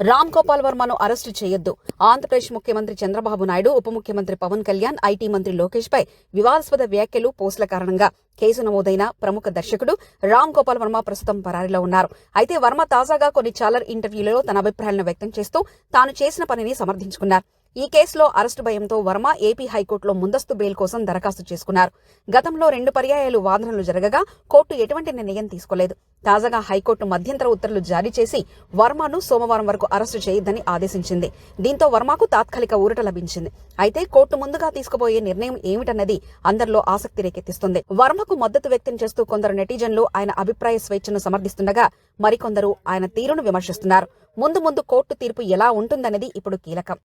Ram Gopal వర్మను arrest చేయొద్దు. ఆంధ్రప్రదేశ్ ముఖ్యమంత్రి చంద్రబాబు నాయుడు, ఉప ముఖ్యమంత్రి పవన్ కళ్యాణ్, ఐటీ మంత్రి లోకేష్ పై వివాదాస్పద వ్యాఖ్యలు, పోస్టుల కారణంగా కేసు నమోదైన ప్రముఖ దర్శకుడు రామ్ గోపాల్ వర్మ ప్రస్తుతం పరారీలో ఉన్నారు. అయితే వర్మ తాజాగా కొన్ని ఛానల్ ఇంటర్వ్యూలలో తన అభిప్రాయాలను వ్యక్తం చేస్తూ తాను చేసిన పనిని సమర్థించుకున్నారు. ఈ కేసులో అరెస్టు భయంతో వర్మ ఏపీ హైకోర్టులో ముందస్తు బెయిల్ కోసం దరఖాస్తు చేసుకున్నారు. గతంలో 2 పర్యాయాలు వాదనలు జరగగా కోర్టు ఎటువంటి నిర్ణయం తీసుకోలేదు. తాజాగా హైకోర్టు మధ్యంతర ఉత్తర్వులు జారీ చేసి వర్మను సోమవారం వరకు అరెస్టు చేయొద్దని ఆదేశించింది. దీంతో వర్మకు తాత్కాలిక ఊరట లభించింది. అయితే కోర్టు ముందుగా తీసుకుపోయే నిర్ణయం ఏమిటన్నది అందరిలో ఆసక్తి రేకెత్తిస్తుంది. వర్మకు మద్దతు వ్యక్తం చేస్తూ కొందరు నెటిజన్లు ఆయన అభిప్రాయ స్వేచ్ఛను సమర్థిస్తుండగా మరికొందరు ఆయన తీరును విమర్శిస్తున్నారు. ముందు కోర్టు తీర్పు ఎలా ఉంటుందనేది ఇప్పుడు కీలకం.